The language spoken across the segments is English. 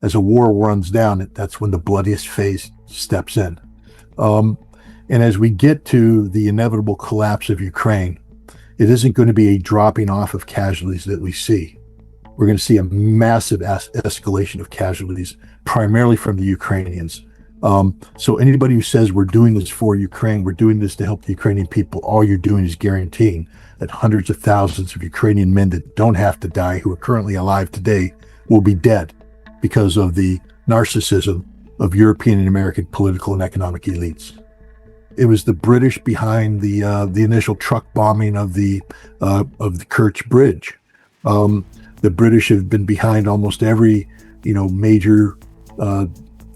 as a war runs down, that's when the bloodiest phase steps in. And as we get to the inevitable collapse of Ukraine, it isn't going to be a dropping off of casualties that we see. We're going to see a massive escalation of casualties, primarily from the Ukrainians. So anybody who says we're doing this for Ukraine, we're doing this to help the Ukrainian people, all you're doing is guaranteeing that hundreds of thousands of Ukrainian men that don't have to die, who are currently alive today, will be dead because of the narcissism of European and American political and economic elites. It was the British behind the initial truck bombing of the Kerch Bridge. The British have been behind almost every major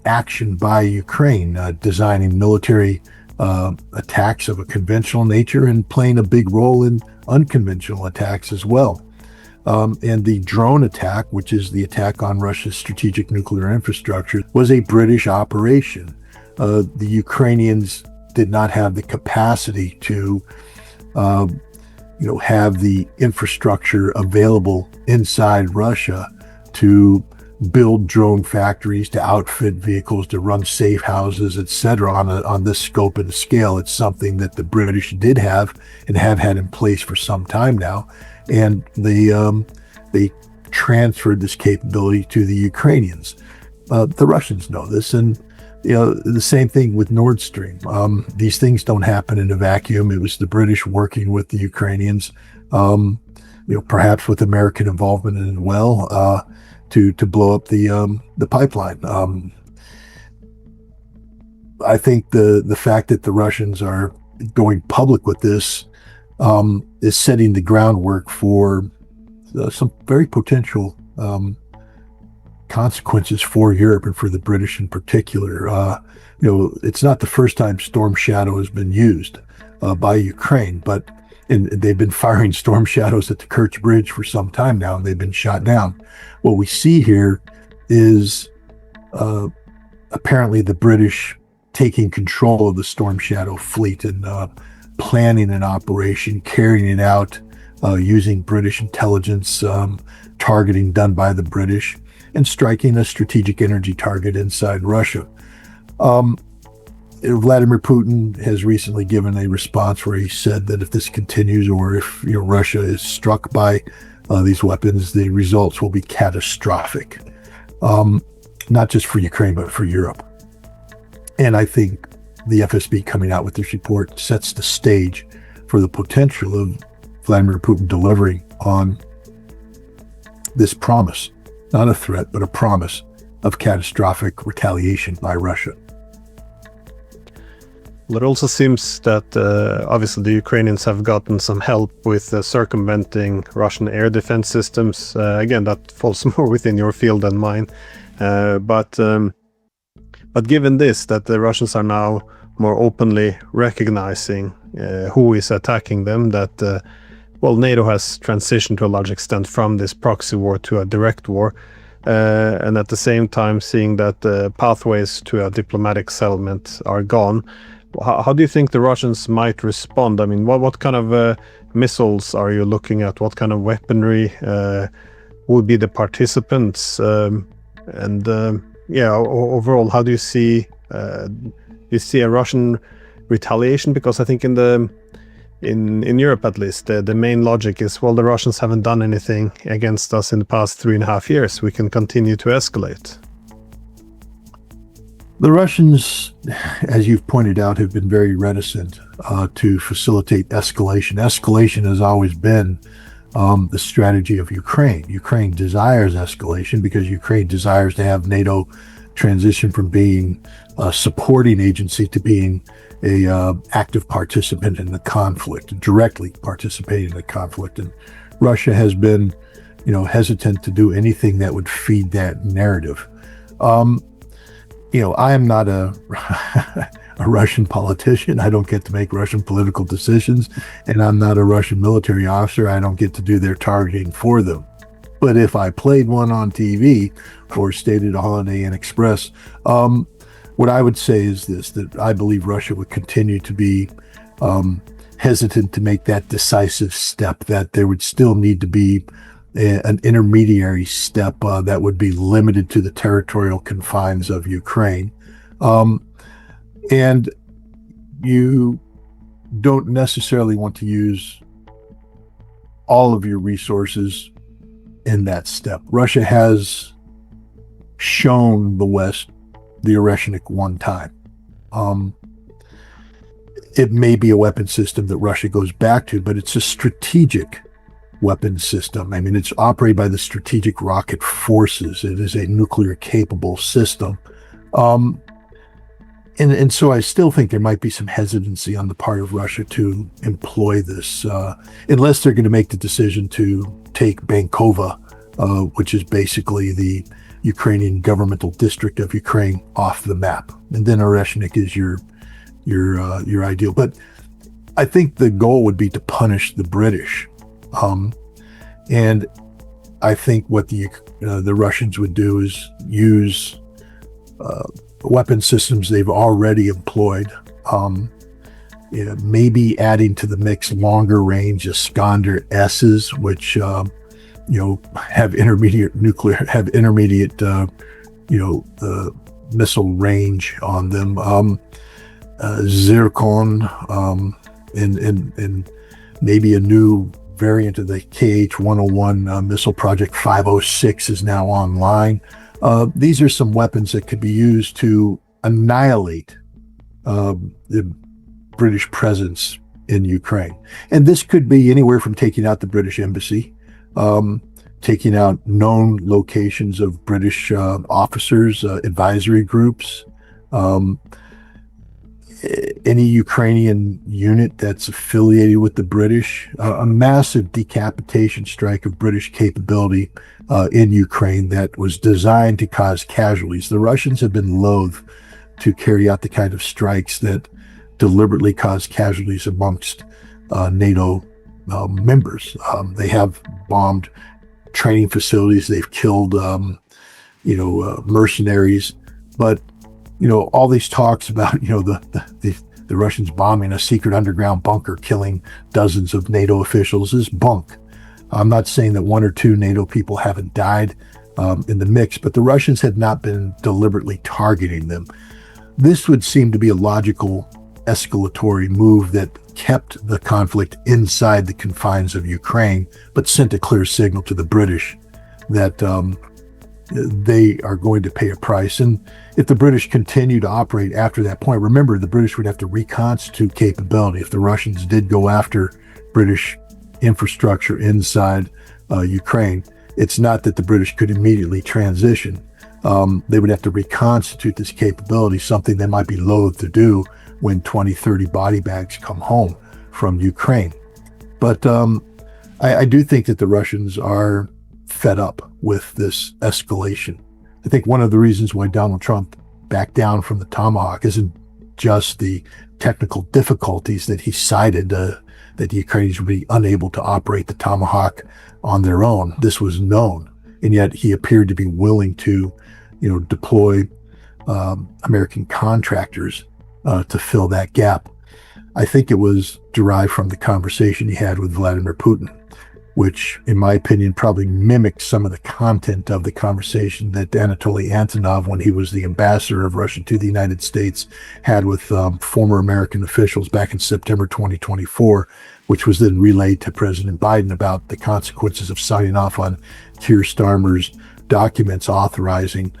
action by Ukraine, designing military attacks of a conventional nature and playing a big role in unconventional attacks as well. And the drone attack, which is the attack on Russia's strategic nuclear infrastructure, was a British operation. The Ukrainians did not have the capacity to, have the infrastructure available inside Russia to build drone factories, to outfit vehicles, to run safe houses, etc. on this scope and scale. It's something that the British did have and have had in place for some time now, and they transferred this capability to the Ukrainians. The Russians know this, and the same thing with Nord Stream. These things don't happen in a vacuum. It was the British working with the Ukrainians, perhaps with American involvement as well, to blow up the pipeline. I think the fact that the Russians are going public with this is setting the groundwork for some very potential consequences for Europe and for the British in particular. It's not the first time Storm Shadow has been used by Ukraine, and they've been firing Storm Shadows at the Kerch Bridge for some time now, and they've been shot down. What we see here is apparently the British taking control of the Storm Shadow fleet and planning an operation, carrying it out using British intelligence, targeting done by the British, and striking a strategic energy target inside Russia. Vladimir Putin has recently given a response where he said that if this continues, or if Russia is struck by these weapons, the results will be catastrophic, not just for Ukraine, but for Europe. And I think the FSB coming out with this report sets the stage for the potential of Vladimir Putin delivering on this promise, not a threat, but a promise of catastrophic retaliation by Russia. Well, it also seems that obviously the Ukrainians have gotten some help with circumventing Russian air defense systems. Again, that falls more within your field than mine. But given this, that the Russians are now more openly recognizing who is attacking them, that NATO has transitioned to a large extent from this proxy war to a direct war, and at the same time seeing that the pathways to a diplomatic settlement are gone. How do you think the Russians might respond? I mean, what kind of missiles are you looking at? What kind of weaponry would be the participants? Overall, how do you see a Russian retaliation? Because I think in Europe, at least, the main logic is, well, the Russians haven't done anything against us in the past 3.5 years. We can continue to escalate. The Russians, as you've pointed out, have been very reticent to facilitate escalation. Escalation has always been the strategy of Ukraine. Ukraine desires escalation because Ukraine desires to have NATO transition from being a supporting agency to being a active participant in the conflict, directly participating in the conflict. And Russia has been, hesitant to do anything that would feed that narrative. I am not a Russian politician. I don't get to make Russian political decisions, and I'm not a Russian military officer. I don't get to do their targeting for them. But if I played one on TV or stated a Holiday Inn Express, what I would say is this, that I believe Russia would continue to be hesitant to make that decisive step, that there would still need to be an intermediary step that would be limited to the territorial confines of Ukraine. And you don't necessarily want to use all of your resources in that step. Russia has shown the West the Oreshnik one time. It may be a weapon system that Russia goes back to, but it's a strategic weapon system. I mean, it's operated by the Strategic Rocket Forces. It is a nuclear-capable system. And so I still think there might be some hesitancy on the part of Russia to employ this, unless they're going to make the decision to take Bankova, which is basically the Ukrainian governmental district of Ukraine, off the map. And then Oreshnik is your ideal. But I think the goal would be to punish the British. And I think what the Russians would do is use weapon systems they've already employed, maybe adding to the mix longer range Iskander S's, which have intermediate missile range on them, Zircon, and maybe a new variant of the KH-101 missile project 506 is now online. These are some weapons that could be used to annihilate the British presence in Ukraine. And this could be anywhere from taking out the British embassy, taking out known locations of British officers, advisory groups, any Ukrainian unit that's affiliated with the British, a massive decapitation strike of British capability in Ukraine that was designed to cause casualties. The Russians have been loath to carry out the kind of strikes that deliberately cause casualties amongst NATO members. They have bombed training facilities. They've killed, mercenaries. But all these talks about, the Russians bombing a secret underground bunker, killing dozens of NATO officials is bunk. I'm not saying that one or two NATO people haven't died in the mix, but the Russians had not been deliberately targeting them. This would seem to be a logical escalatory move that kept the conflict inside the confines of Ukraine, but sent a clear signal to the British that they are going to pay a price. And if the British continue to operate after that point, remember, the British would have to reconstitute capability. If the Russians did go after British infrastructure inside Ukraine, it's not that the British could immediately transition. They would have to reconstitute this capability, something they might be loath to do when 20, 30 body bags come home from Ukraine. But I do think that the Russians are fed up with this escalation. I think one of the reasons why Donald Trump backed down from the Tomahawk isn't just the technical difficulties that he cited, that the Ukrainians would be unable to operate the Tomahawk on their own. This was known, and yet he appeared to be willing to, deploy American contractors to fill that gap. I think it was derived from the conversation he had with Vladimir Putin, which, in my opinion, probably mimicked some of the content of the conversation that Anatoly Antonov, when he was the ambassador of Russia to the United States, had with former American officials back in September 2024, which was then relayed to President Biden about the consequences of signing off on Keir Starmer's documents authorizing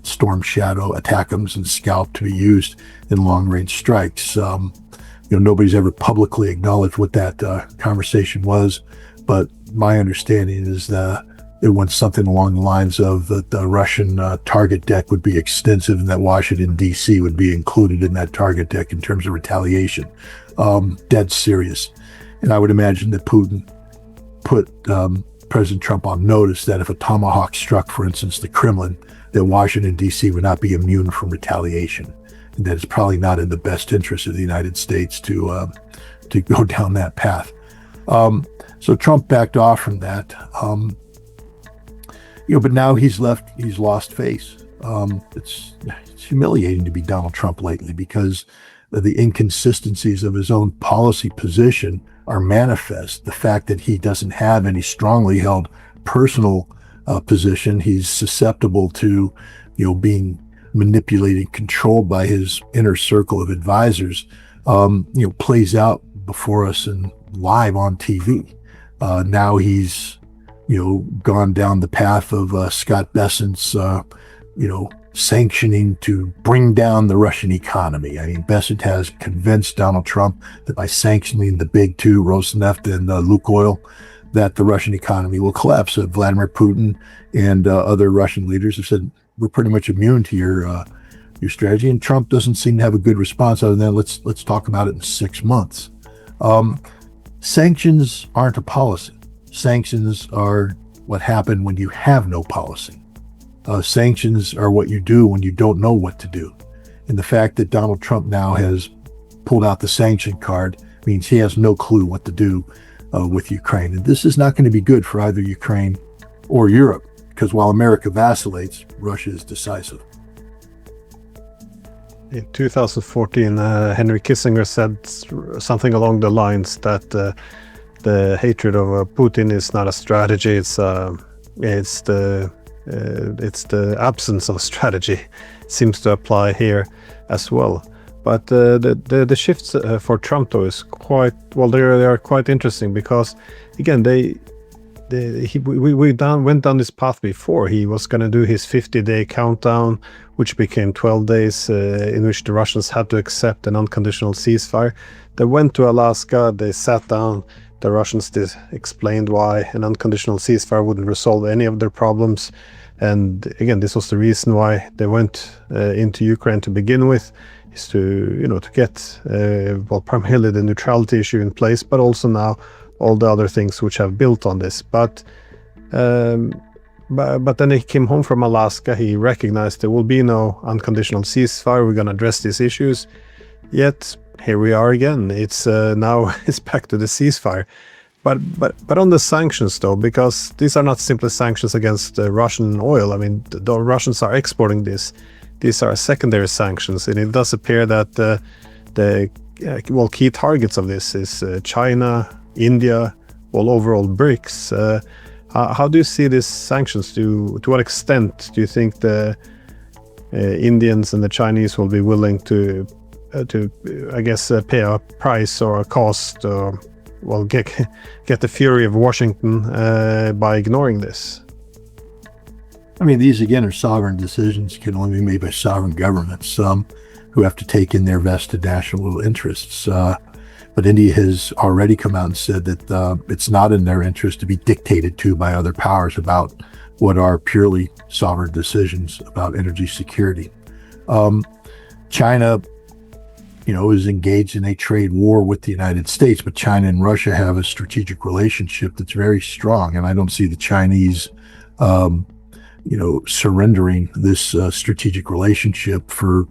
Storm Shadow, ATACMS, and Scalp to be used in long-range strikes. Nobody's ever publicly acknowledged what that conversation was, but my understanding is that it went something along the lines of that the Russian target deck would be extensive and that Washington, D.C. would be included in that target deck in terms of retaliation. Dead serious. And I would imagine that Putin put President Trump on notice that if a Tomahawk struck, for instance, the Kremlin, that Washington, D.C. would not be immune from retaliation. And that it's probably not in the best interest of the United States to go down that path. So Trump backed off from that. But now he's lost face. It's humiliating to be Donald Trump lately because the inconsistencies of his own policy position are manifest. The fact that he doesn't have any strongly held personal position. He's susceptible to, being manipulated, controlled by his inner circle of advisors, plays out before us and live on TV. Now he's, gone down the path of Scott Bessent's, sanctioning to bring down the Russian economy. I mean, Bessent has convinced Donald Trump that by sanctioning the big two, Rosneft and Lukoil, that the Russian economy will collapse. Vladimir Putin and other Russian leaders have said, we're pretty much immune to your strategy. And Trump doesn't seem to have a good response other than let's talk about it in 6 months. Sanctions aren't a policy. Sanctions are what happened when you have no policy. Sanctions are what you do when you don't know what to do. And the fact that Donald Trump now has pulled out the sanction card means he has no clue what to do with Ukraine. And this is not going to be good for either Ukraine or Europe, because while America vacillates, Russia is decisive. In 2014, Henry Kissinger said something along the lines that the hatred of Putin is not a strategy; it's the absence of strategy. Seems to apply here as well. But the shifts for Trump, though, is quite well. They are quite interesting because, again, we went down this path before. He was going to do his 50-day countdown, which became 12 days, in which the Russians had to accept an unconditional ceasefire. They went to Alaska. They sat down. The Russians explained why an unconditional ceasefire wouldn't resolve any of their problems. And again, this was the reason why they went into Ukraine to begin with, is to get primarily the neutrality issue in place, but also now all the other things which have built on this. But then he came home from Alaska. He recognized there will be no unconditional ceasefire. We're going to address these issues. Yet here we are again. It's now it's back to the ceasefire. But on the sanctions, though, because these are not simply sanctions against Russian oil. I mean, the Russians are exporting this. These are secondary sanctions, and it does appear that the key targets of this is China, India, overall BRICS. How do you see these sanctions? To what extent do you think the Indians and the Chinese will be willing to pay a price or a cost, or get the fury of Washington by ignoring this? I mean, these again are sovereign decisions, can only be made by sovereign governments who have to take in their vested national interests. But India has already come out and said that it's not in their interest to be dictated to by other powers about what are purely sovereign decisions about energy security. China, is engaged in a trade war with the United States, but China and Russia have a strategic relationship that's very strong, and I don't see the Chinese surrendering this strategic relationship for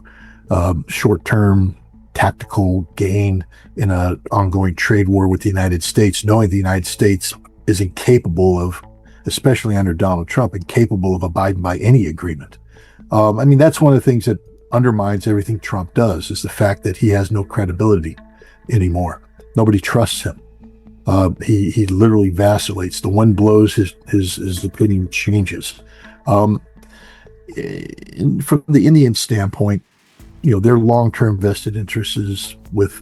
short-term tactical gain in an ongoing trade war with the United States, knowing the United States is incapable of, especially under Donald Trump, incapable of abiding by any agreement. That's one of the things that undermines everything Trump does, is the fact that he has no credibility anymore. Nobody trusts him. He literally vacillates. The wind blows, his opinion changes. From the Indian standpoint, their long-term vested interests is with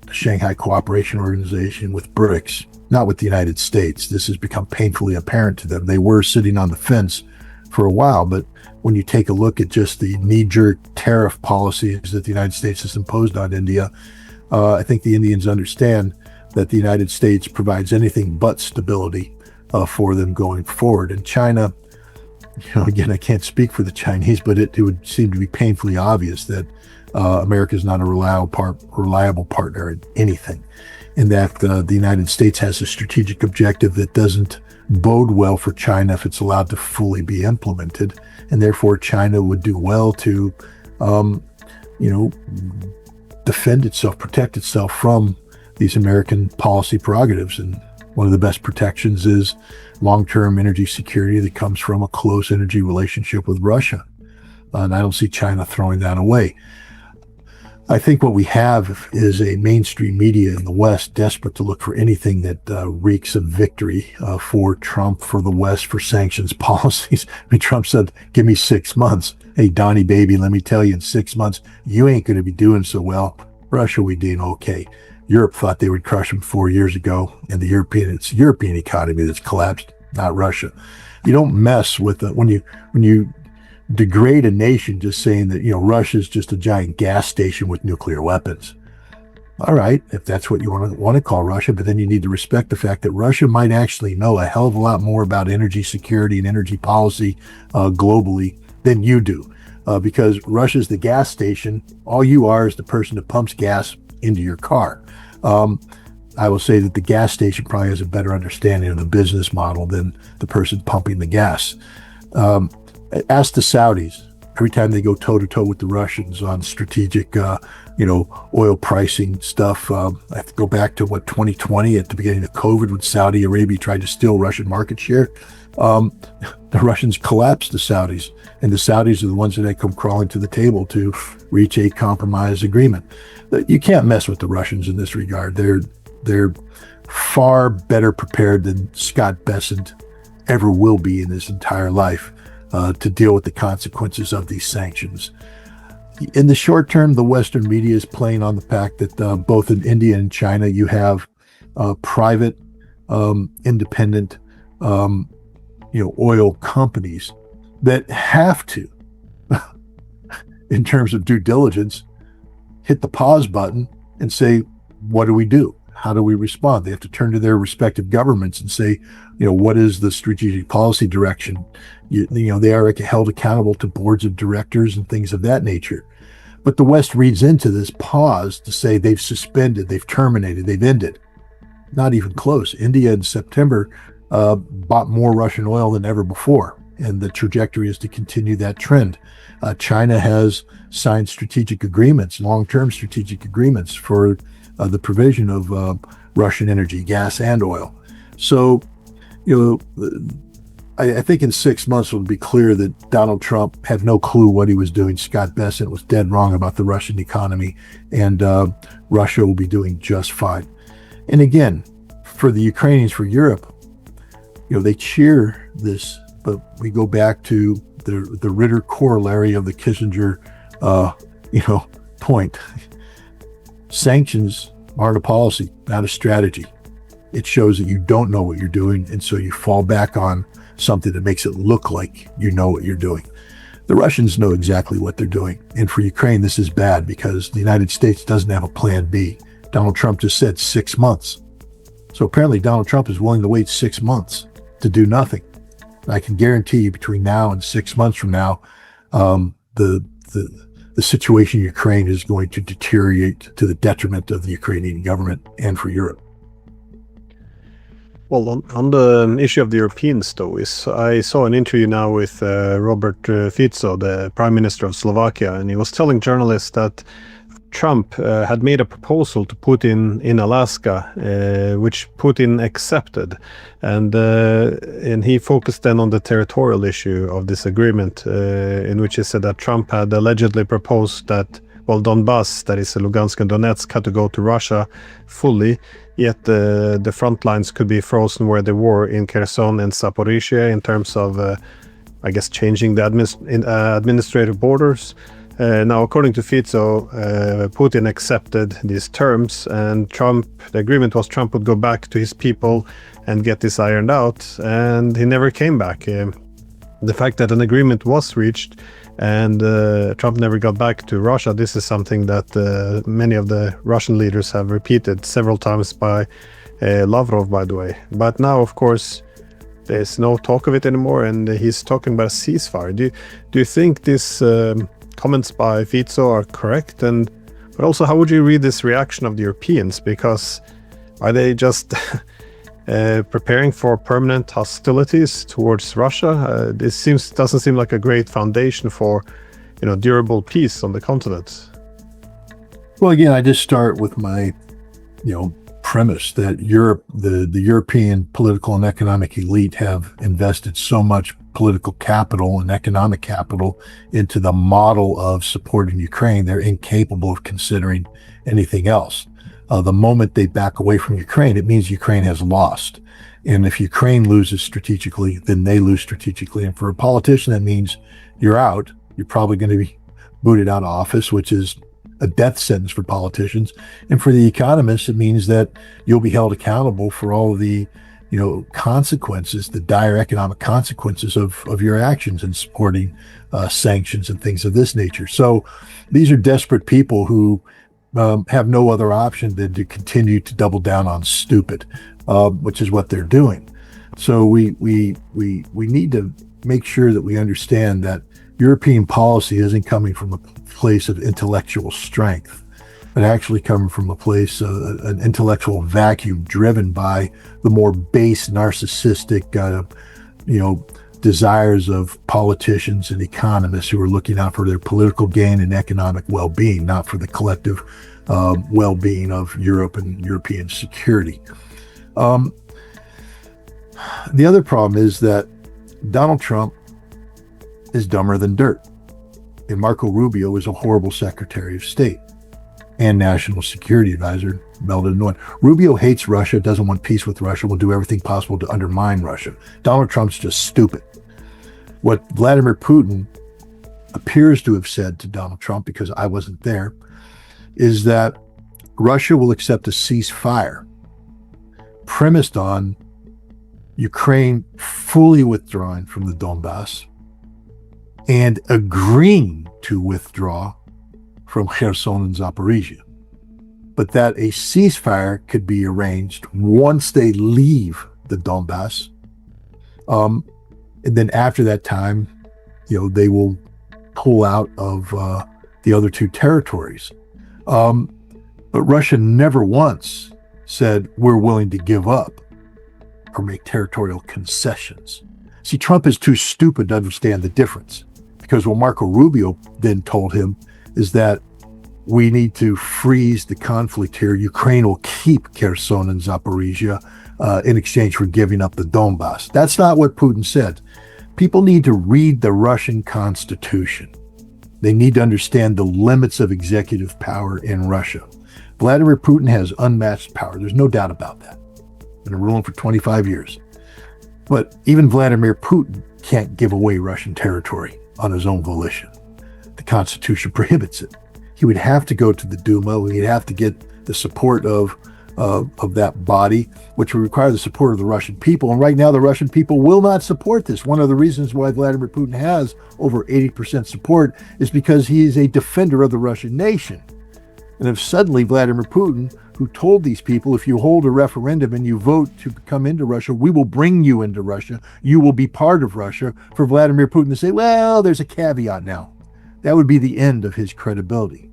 the Shanghai Cooperation Organization, with BRICS, not with the United States. This has become painfully apparent to them. They were sitting on the fence for a while, but when you take a look at just the knee-jerk tariff policies that the United States has imposed on India, I think the Indians understand that the United States provides anything but stability for them going forward. And China, again, I can't speak for the Chinese, but it would seem to be painfully obvious that America is not a reliable partner in anything, and that the United States has a strategic objective that doesn't bode well for China if it's allowed to fully be implemented, and therefore China would do well to, defend itself, protect itself from these American policy prerogatives. And one of the best protections is long-term energy security that comes from a close energy relationship with Russia. And I don't see China throwing that away. I think what we have is a mainstream media in the West desperate to look for anything that reeks of victory for Trump, for the West, for sanctions policies. I mean, Trump said, give me 6 months. Hey, Donnie, baby, let me tell you, in 6 months, you ain't going to be doing so well. Russia, we doing okay. Europe thought they would crush them 4 years ago, and it's the European economy that's collapsed, not Russia. You don't mess with it when you degrade a nation just saying that, Russia's just a giant gas station with nuclear weapons. All right, if that's what you want to call Russia, but then you need to respect the fact that Russia might actually know a hell of a lot more about energy security and energy policy globally than you do. Because Russia's the gas station. All you are is the person that pumps gas into your car. I will say that the gas station probably has a better understanding of the business model than the person pumping the gas. Ask the Saudis. Every time they go toe-to-toe with the Russians on strategic, oil pricing stuff, I have to go back to 2020 at the beginning of COVID when Saudi Arabia tried to steal Russian market share. The Russians collapsed the Saudis, and the Saudis are the ones that come crawling to the table to reach a compromise agreement. You can't mess with the Russians in this regard. They're far better prepared than Scott Bessent ever will be in his entire life to deal with the consequences of these sanctions. In the short term, the Western media is playing on the fact that both in India and China, you have private, independent, oil companies that have to, in terms of due diligence, hit the pause button and say, what do we do? How do we respond? They have to turn to their respective governments and say, what is the strategic policy direction? They are held accountable to boards of directors and things of that nature. But the West reads into this pause to say they've suspended, they've terminated, they've ended. Not even close. India in September bought more Russian oil than ever before, and the trajectory is to continue that trend. China has signed strategic agreements, long-term strategic agreements for the provision of Russian energy, gas and oil. So, I think in 6 months it'll be clear that Donald Trump had no clue what he was doing. Scott Bessent was dead wrong about the Russian economy, and Russia will be doing just fine. And again, for the Ukrainians, for Europe, they cheer this, but we go back to the Ritter corollary of the Kissinger, point. Sanctions aren't a policy, not a strategy. It shows that you don't know what you're doing, and so you fall back on something that makes it look like you know what you're doing. The Russians know exactly what they're doing, and for Ukraine, this is bad because the United States doesn't have a plan B. Donald Trump just said 6 months. So apparently Donald Trump is willing to wait 6 months to do nothing. I can guarantee you between now and 6 months from now, the situation in Ukraine is going to deteriorate to the detriment of the Ukrainian government and for Europe. Well, on the issue of the Europeans, though, I saw an interview now with Robert Fico, the Prime Minister of Slovakia, and he was telling journalists that Trump had made a proposal to Putin in Alaska, which Putin accepted, and he focused then on the territorial issue of this agreement, in which he said that Trump had allegedly proposed that, Donbass, that is Lugansk and Donetsk, had to go to Russia fully, yet the front lines could be frozen where they were in Kherson and Zaporizhia in terms of, changing the administrative borders. Now, according to Fico, Putin accepted these terms, and the agreement was Trump would go back to his people and get this ironed out, and he never came back. The fact that an agreement was reached and Trump never got back to Russia, this is something that many of the Russian leaders have repeated several times by Lavrov, by the way. But now, of course, there's no talk of it anymore, and he's talking about a ceasefire. Do you think this comments by Fico are correct? But also, how would you read this reaction of the Europeans? Because are they just preparing for permanent hostilities towards Russia? This doesn't seem like a great foundation for, durable peace on the continent. Well, again, I just start with my, premise that Europe, the European political and economic elite have invested so much political capital and economic capital into the model of supporting Ukraine, they're incapable of considering anything else. The moment they back away from Ukraine, it means Ukraine has lost. And if Ukraine loses strategically, then they lose strategically. And for a politician, that means you're out. You're probably going to be booted out of office, which is a death sentence for politicians. And for the economists, it means that you'll be held accountable for all of the, consequences, the dire economic consequences of your actions in supporting sanctions and things of this nature. So these are desperate people who have no other option than to continue to double down on stupid, which is what they're doing. So we need to make sure that we understand that European policy isn't coming from a place of intellectual strength, but actually coming from a place of an intellectual vacuum driven by the more base narcissistic, desires of politicians and economists who are looking out for their political gain and economic well-being, not for the collective well-being of Europe and European security. The other problem is that Donald Trump is dumber than dirt. And Marco Rubio is a horrible Secretary of State and National Security Advisor, melded in one. Rubio hates Russia, doesn't want peace with Russia, will do everything possible to undermine Russia. Donald Trump's just stupid. What Vladimir Putin appears to have said to Donald Trump, because I wasn't there, is that Russia will accept a ceasefire premised on Ukraine fully withdrawing from the Donbass and agreeing to withdraw from Kherson and Zaporizhia, but that a ceasefire could be arranged once they leave the Donbass. And then after that time, they will pull out of the other two territories. But Russia never once said, we're willing to give up or make territorial concessions. See, Trump is too stupid to understand the difference, because what Marco Rubio then told him is that we need to freeze the conflict here. Ukraine will keep Kherson and Zaporizhia in exchange for giving up the Donbass. That's not what Putin said. People need to read the Russian Constitution. They need to understand the limits of executive power in Russia. Vladimir Putin has unmatched power. There's no doubt about that. Been ruling for 25 years. But even Vladimir Putin can't give away Russian territory on his own volition. The Constitution prohibits it. He would have to go to the Duma. He'd have to get the support of that body, which would require the support of the Russian people. And right now, the Russian people will not support this. One of the reasons why Vladimir Putin has over 80% support is because he is a defender of the Russian nation. And if suddenly Vladimir Putin, who told these people, if you hold a referendum and you vote to come into Russia, we will bring you into Russia, you will be part of Russia, for Vladimir Putin to say, well, there's a caveat now. That would be the end of his credibility.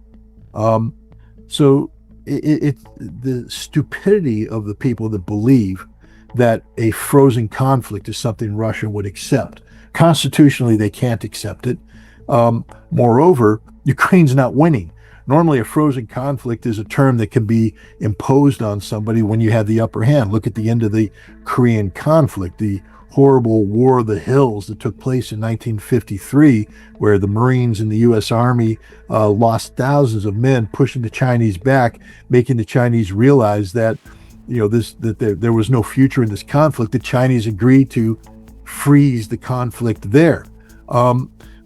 So the stupidity of the people that believe that a frozen conflict is something Russia would accept. Constitutionally, they can't accept it. Moreover, Ukraine's not winning. Normally, a frozen conflict is a term that can be imposed on somebody when you have the upper hand. Look at the end of the Korean conflict, the horrible War of the Hills that took place in 1953, where the Marines and the U.S. Army lost thousands of men, pushing the Chinese back, making the Chinese realize that there was no future in this conflict. The Chinese agreed to freeze the conflict there.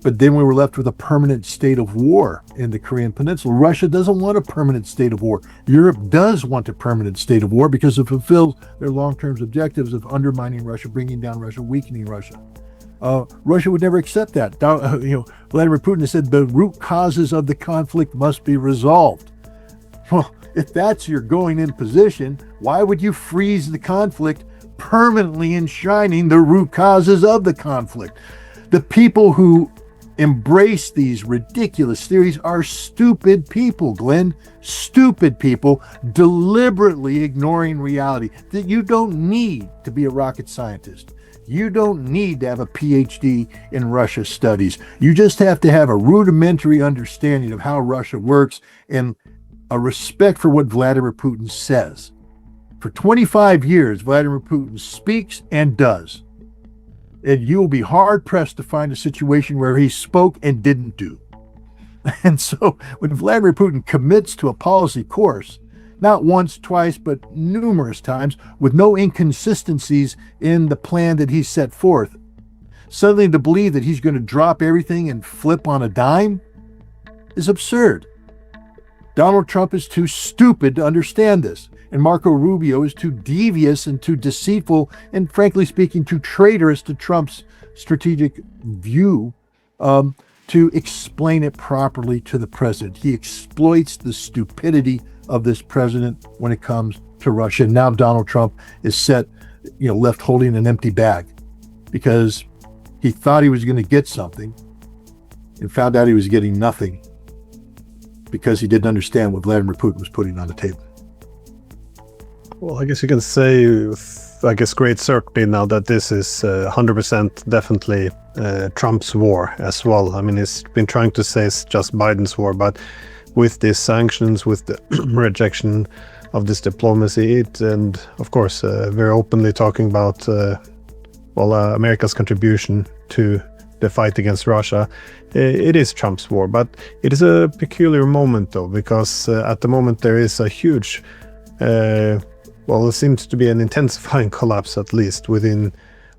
But then we were left with a permanent state of war in the Korean Peninsula. Russia doesn't want a permanent state of war. Europe does want a permanent state of war because it fulfills their long-term objectives of undermining Russia, bringing down Russia, weakening Russia. Russia would never accept that. Vladimir Putin has said the root causes of the conflict must be resolved. Well, if that's your going-in position, why would you freeze the conflict, permanently enshrining the root causes of the conflict? The people who embrace these ridiculous theories are stupid people, Glenn. Stupid people deliberately ignoring reality. That you don't need to be a rocket scientist. You don't need to have a PhD in Russia studies. You just have to have a rudimentary understanding of how Russia works and a respect for what Vladimir Putin says. For 25 years, Vladimir Putin speaks and does. And you will be hard pressed to find a situation where he spoke and didn't do. And so when Vladimir Putin commits to a policy course, not once, twice, but numerous times, with no inconsistencies in the plan that he set forth, suddenly to believe that he's going to drop everything and flip on a dime is absurd. Donald Trump is too stupid to understand this, and Marco Rubio is too devious and too deceitful and, frankly speaking, too traitorous to Trump's strategic view to explain it properly to the president. He exploits the stupidity of this president when it comes to Russia. Now Donald Trump is left holding an empty bag because he thought he was going to get something and found out he was getting nothing because he didn't understand what Vladimir Putin was putting on the table. Well, I guess you can say, with, great certainty now that this is 100% definitely Trump's war as well. I mean, he's been trying to say it's just Biden's war, but with these sanctions, with the rejection of this diplomacy, and of course, very openly talking about, America's contribution to the fight against Russia, it is Trump's war. But it is a peculiar moment, though, because at the moment there is a huge, there seems to be an intensifying collapse, at least within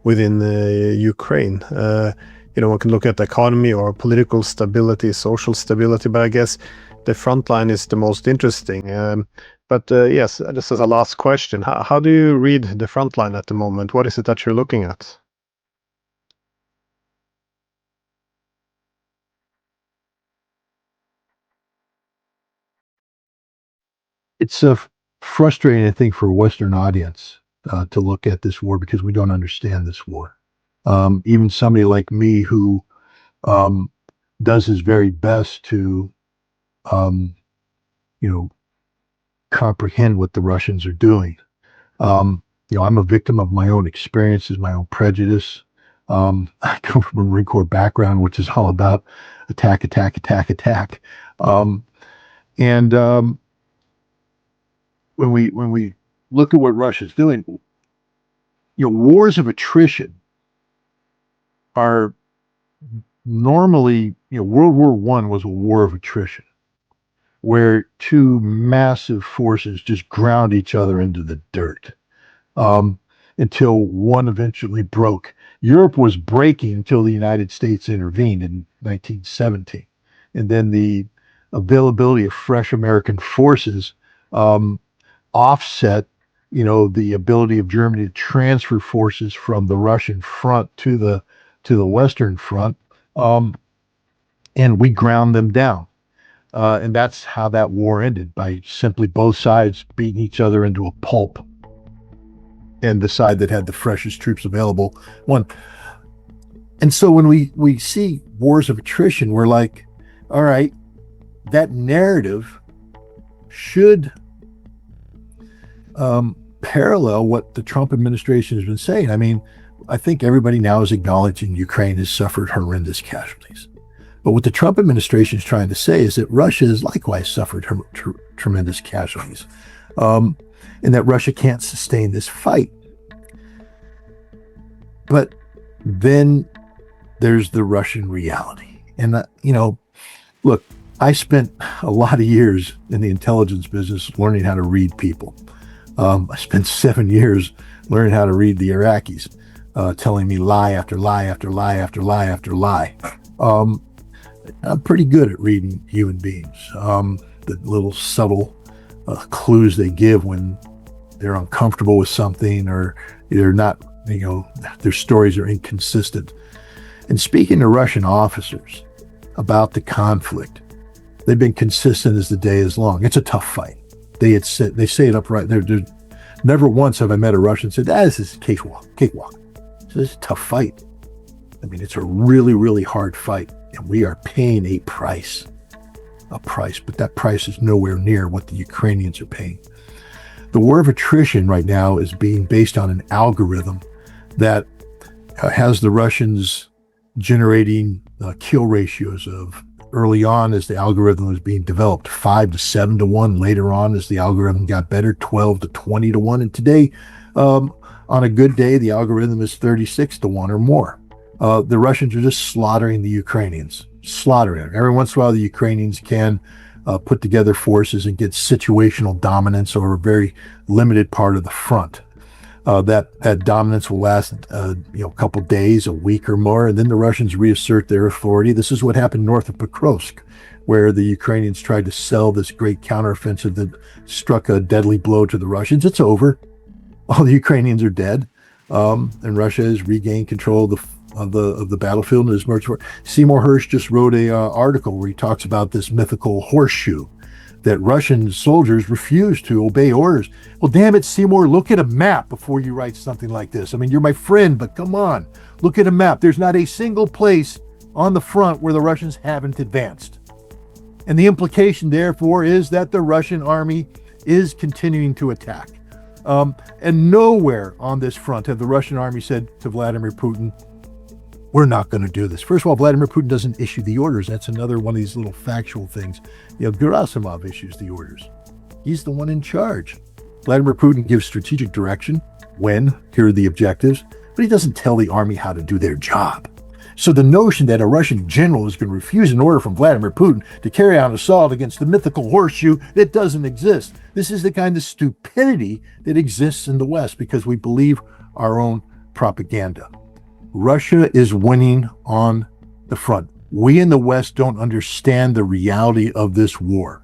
Ukraine. One can look at the economy or political stability, social stability, but I guess the front line is the most interesting. Yes, just as a last question, how do you read the front line at the moment? What is it that you're looking at? It's a frustrating, I think, for a Western audience to look at this war because we don't understand this war. Even somebody like me who does his very best to, comprehend what the Russians are doing. I'm a victim of my own experiences, my own prejudice. I come from a Marine Corps background, which is all about attack, attack, attack, attack. And when we look at what Russia's doing, wars of attrition are normally, World War I was a war of attrition, where two massive forces just ground each other into the dirt until one eventually broke. Europe was breaking until the United States intervened in 1917. And then the availability of fresh American forces offset, the ability of Germany to transfer forces from the Russian front to the Western front, and we ground them down. And that's how that war ended, by simply both sides beating each other into a pulp. And the side that had the freshest troops available won. And so when we see wars of attrition, we're like, all right, that narrative should parallel what the Trump administration has been saying. I mean, I think everybody now is acknowledging Ukraine has suffered horrendous casualties. But what the Trump administration is trying to say is that Russia has likewise suffered tremendous casualties, and that Russia can't sustain this fight. But then there's the Russian reality. And, look, I spent a lot of years in the intelligence business learning how to read people. I spent 7 years learning how to read the Iraqis, telling me lie after lie after lie after lie after lie. I'm pretty good at reading human beings, the little subtle clues they give when they're uncomfortable with something, or they're not, their stories are inconsistent. And speaking to Russian officers about the conflict, they've been consistent as the day is long. It's a tough fight. They say it upright. They're never once have I met a Russian and said, this is cakewalk. So it's a tough fight. I mean, it's a really, really hard fight. And we are paying a price, but that price is nowhere near what the Ukrainians are paying. The war of attrition right now is being based on an algorithm that has the Russians generating kill ratios of, early on as the algorithm was being developed, 5 to 7 to 1. Later on, as the algorithm got better, 12 to 20 to 1. And today, On a good day, the algorithm is 36-1 or more. The Russians are just slaughtering the Ukrainians, slaughtering them. Every once in a while, the Ukrainians can put together forces and get situational dominance over a very limited part of the front. That dominance will last a couple days, a week or more, and then the Russians reassert their authority. This is what happened north of Pokrovsk, where the Ukrainians tried to sell this great counteroffensive that struck a deadly blow to the Russians. It's over. All the Ukrainians are dead, and Russia has regained control of the battlefield and is marched forward. Seymour Hersh just wrote a article where he talks about this mythical horseshoe, that Russian soldiers refuse to obey orders. Well, damn it, Seymour, look at a map before you write something like this. I mean, you're my friend, but come on, look at a map. There's not a single place on the front where the Russians haven't advanced. And the implication, therefore, is that the Russian army is continuing to attack. And nowhere on this front have the Russian army said to Vladimir Putin, we're not going to do this. First of all, Vladimir Putin doesn't issue the orders. That's another one of these little factual things. Gerasimov issues the orders. He's the one in charge. Vladimir Putin gives strategic direction, when, here are the objectives, but he doesn't tell the army how to do their job. So the notion that a Russian general is going to refuse an order from Vladimir Putin to carry out an assault against the mythical horseshoe, that doesn't exist. This is the kind of stupidity that exists in the West because we believe our own propaganda. Russia is winning on the front. We in the West don't understand the reality of this war.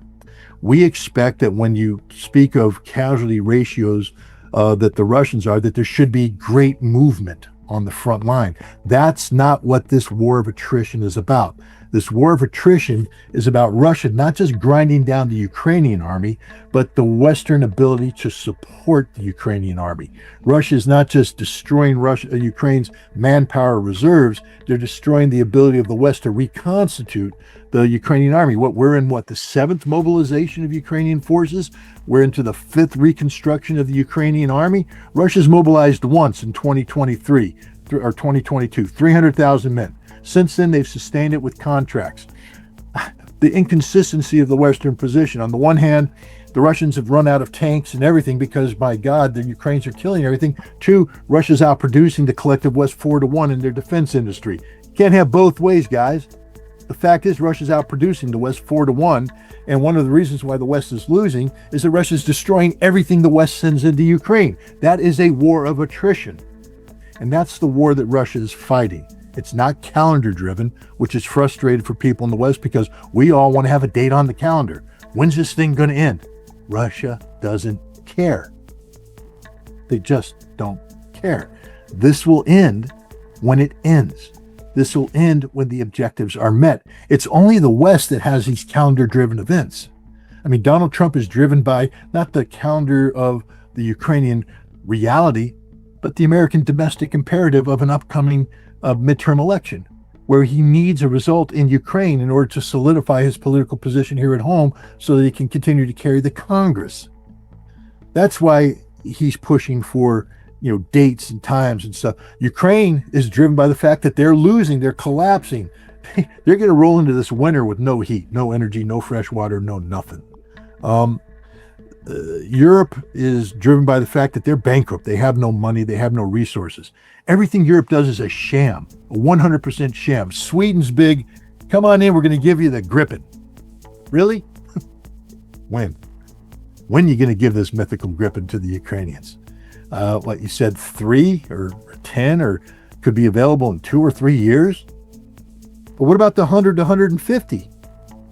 We expect that when you speak of casualty ratios that the Russians are, that there should be great movement on the front line. That's not what this war of attrition is about. This war of attrition is about Russia not just grinding down the Ukrainian army, but the Western ability to support the Ukrainian army. Russia is not just destroying Ukraine's manpower reserves, they're destroying the ability of the West to reconstitute the Ukrainian army. We're in the seventh mobilization of Ukrainian forces? We're into the fifth reconstruction of the Ukrainian army. Russia's mobilized once in 2023 or 2022, 300,000 men. Since then, they've sustained it with contracts. The inconsistency of the Western position. On the one hand, the Russians have run out of tanks and everything because, by God, the Ukrainians are killing everything. Two, Russia's outproducing the collective West 4-1 in their defense industry. Can't have both ways, guys. The fact is, Russia's outproducing the West 4-1, and one of the reasons why the West is losing is that Russia's destroying everything the West sends into Ukraine. That is a war of attrition. And that's the war that Russia is fighting. It's not calendar driven, which is frustrating for people in the West because we all want to have a date on the calendar. When's this thing going to end? Russia doesn't care. They just don't care. This will end when it ends. This will end when the objectives are met. It's only the West that has these calendar driven events. I mean, Donald Trump is driven by not the calendar of the Ukrainian reality, but the American domestic imperative of an upcoming midterm election, where he needs a result in Ukraine in order to solidify his political position here at home so that he can continue to carry the Congress. That's why he's pushing for, dates and times and stuff. Ukraine is driven by the fact that they're losing, they're collapsing. They're going to roll into this winter with no heat, no energy, no fresh water, no nothing. Europe is driven by the fact that they're bankrupt. They have no money. They have no resources. Everything Europe does is a sham, a 100% sham. Sweden's big. Come on in. We're going to give you the Gripen. Really? When? When are you going to give this mythical Gripen to the Ukrainians? What you said, 3 or 10 or could be available in 2 or 3 years? But what about the 100 to 150?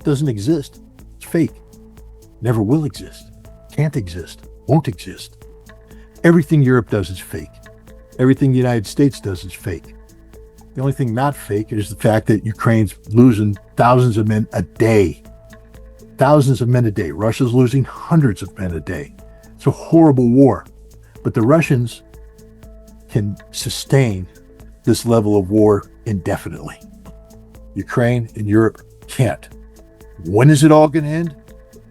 Doesn't exist. It's fake. Never will exist. Can't exist. Won't exist. Everything Europe does is fake. Everything the United States does is fake. The only thing not fake is the fact that Ukraine's losing thousands of men a day. Thousands of men a day. Russia's losing hundreds of men a day. It's a horrible war. But the Russians can sustain this level of war indefinitely. Ukraine and Europe can't. When is it all going to end?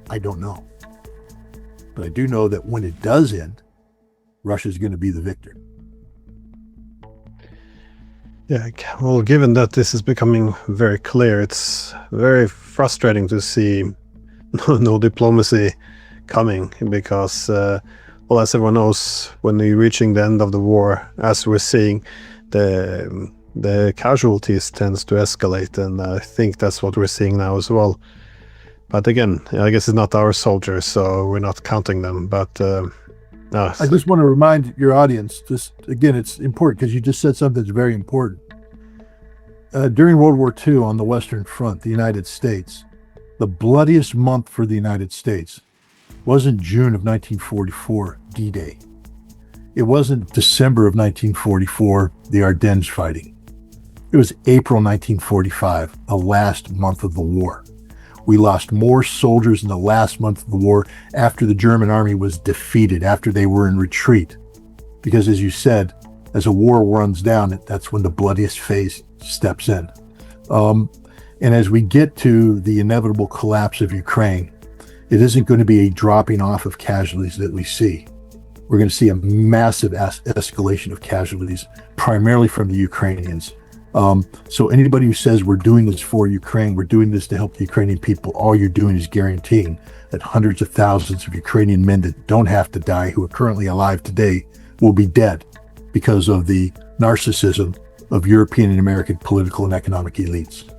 I don't know. But I do know that when it does end, Russia's going to be the victor. Yeah, well, given that this is becoming very clear, it's very frustrating to see no diplomacy coming because well, as everyone knows, when we're reaching the end of the war, as we're seeing, the casualties tends to escalate, and I think that's what we're seeing now as well. But again, I guess it's not our soldiers, so we're not counting them. But I just want to remind your audience, just again, it's important because you just said something that's very important. During World War II on the Western Front, the United States, the bloodiest month for the United States wasn't June of 1944, D-Day. It wasn't December of 1944, the Ardennes fighting. It was April 1945, the last month of the war. We lost more soldiers in the last month of the war after the German army was defeated, after they were in retreat. Because as you said, as a war runs down, that's when the bloodiest phase steps in. And as we get to the inevitable collapse of Ukraine, it isn't going to be a dropping off of casualties that we see. We're going to see a massive escalation of casualties, primarily from the Ukrainians. So anybody who says we're doing this for Ukraine, we're doing this to help the Ukrainian people, all you're doing is guaranteeing that hundreds of thousands of Ukrainian men that don't have to die, who are currently alive today, will be dead because of the narcissism of European and American political and economic elites.